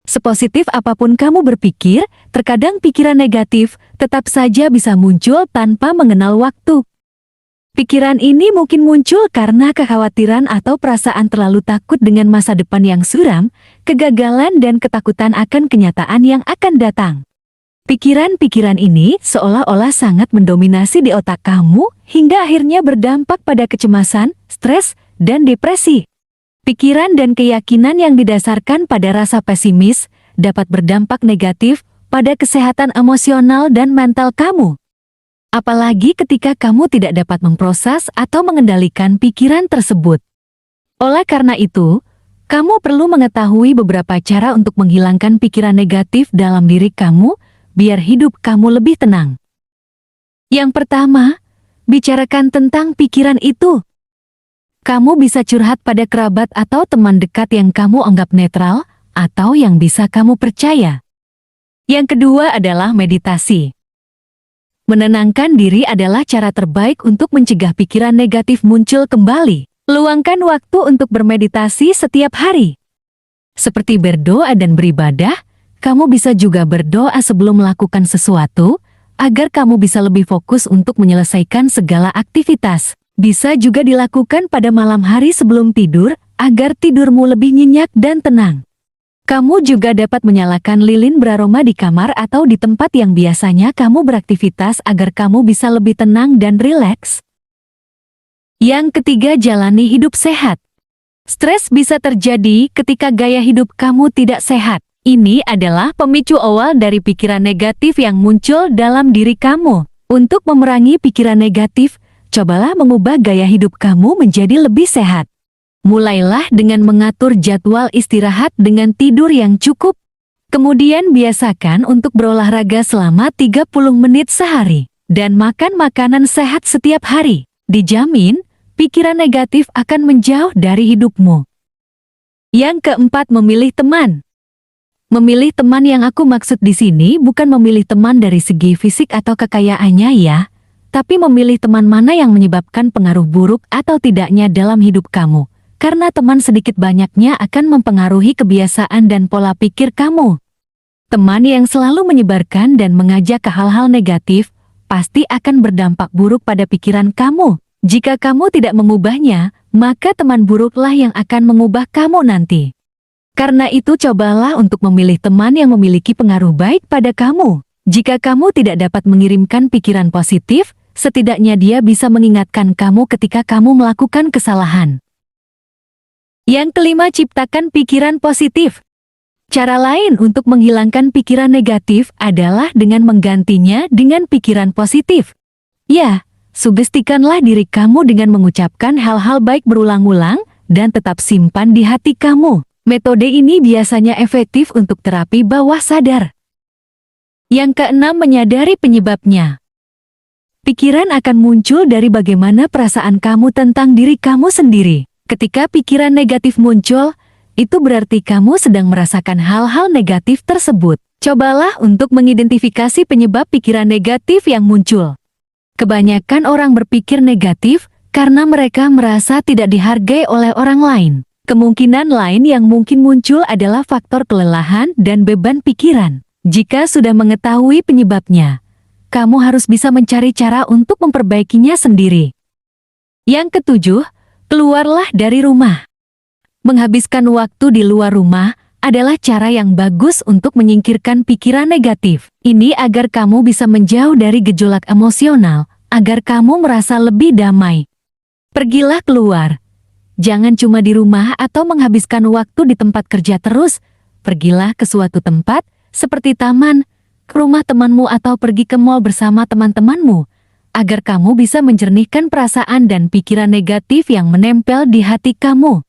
Sepositif apapun kamu berpikir, terkadang pikiran negatif tetap saja bisa muncul tanpa mengenal waktu. Pikiran ini mungkin muncul karena kekhawatiran atau perasaan terlalu takut dengan masa depan yang suram, kegagalan dan ketakutan akan kenyataan yang akan datang. Pikiran-pikiran ini seolah-olah sangat mendominasi di otak kamu hingga akhirnya berdampak pada kecemasan, stres, dan depresi. Pikiran dan keyakinan yang didasarkan pada rasa pesimis dapat berdampak negatif pada kesehatan emosional dan mental kamu. Apalagi ketika kamu tidak dapat memproses atau mengendalikan pikiran tersebut. Oleh karena itu, kamu perlu mengetahui beberapa cara untuk menghilangkan pikiran negatif dalam diri kamu, biar hidup kamu lebih tenang. Yang pertama, bicarakan tentang pikiran itu. Kamu bisa curhat pada kerabat atau teman dekat yang kamu anggap netral atau yang bisa kamu percaya. Yang kedua adalah meditasi. Menenangkan diri adalah cara terbaik untuk mencegah pikiran negatif muncul kembali. Luangkan waktu untuk bermeditasi setiap hari. Seperti berdoa dan beribadah, kamu bisa juga berdoa sebelum melakukan sesuatu, agar kamu bisa lebih fokus untuk menyelesaikan segala aktivitas. Bisa juga dilakukan pada malam hari sebelum tidur, agar tidurmu lebih nyenyak dan tenang. Kamu juga dapat menyalakan lilin beraroma di kamar atau di tempat yang biasanya kamu beraktivitas agar kamu bisa lebih tenang dan rileks. Yang ketiga, jalani hidup sehat. Stres bisa terjadi ketika gaya hidup kamu tidak sehat. Ini adalah pemicu awal dari pikiran negatif yang muncul dalam diri kamu. Untuk memerangi pikiran negatif, cobalah mengubah gaya hidup kamu menjadi lebih sehat. Mulailah dengan mengatur jadwal istirahat dengan tidur yang cukup. Kemudian biasakan untuk berolahraga selama 30 menit sehari. Dan makan makanan sehat setiap hari. Dijamin, pikiran negatif akan menjauh dari hidupmu. Yang keempat, memilih teman. Memilih teman yang aku maksud di sini bukan memilih teman dari segi fisik atau kekayaannya ya, tapi memilih teman mana yang menyebabkan pengaruh buruk atau tidaknya dalam hidup kamu. Karena teman sedikit banyaknya akan mempengaruhi kebiasaan dan pola pikir kamu. Teman yang selalu menyebarkan dan mengajak ke hal-hal negatif, pasti akan berdampak buruk pada pikiran kamu. Jika kamu tidak mengubahnya, maka teman buruklah yang akan mengubah kamu nanti. Karena itu cobalah untuk memilih teman yang memiliki pengaruh baik pada kamu. Jika kamu tidak dapat mengirimkan pikiran positif, setidaknya dia bisa mengingatkan kamu ketika kamu melakukan kesalahan. Yang kelima, ciptakan pikiran positif. Cara lain untuk menghilangkan pikiran negatif adalah dengan menggantinya dengan pikiran positif. Ya, sugestikanlah diri kamu dengan mengucapkan hal-hal baik berulang-ulang dan tetap simpan di hati kamu. Metode ini biasanya efektif untuk terapi bawah sadar. Yang keenam, menyadari penyebabnya. Pikiran akan muncul dari bagaimana perasaan kamu tentang diri kamu sendiri. Ketika pikiran negatif muncul, itu berarti kamu sedang merasakan hal-hal negatif tersebut. Cobalah untuk mengidentifikasi penyebab pikiran negatif yang muncul. Kebanyakan orang berpikir negatif karena mereka merasa tidak dihargai oleh orang lain. Kemungkinan lain yang mungkin muncul adalah faktor kelelahan dan beban pikiran. Jika sudah mengetahui penyebabnya, kamu harus bisa mencari cara untuk memperbaikinya sendiri. Yang ketujuh, keluarlah dari rumah. Menghabiskan waktu di luar rumah adalah cara yang bagus untuk menyingkirkan pikiran negatif. Ini agar kamu bisa menjauh dari gejolak emosional, agar kamu merasa lebih damai. Pergilah keluar. Jangan cuma di rumah atau menghabiskan waktu di tempat kerja terus. Pergilah ke suatu tempat, seperti taman, ke rumah temanmu atau pergi ke mall bersama teman-temanmu, agar kamu bisa menjernihkan perasaan dan pikiran negatif yang menempel di hati kamu.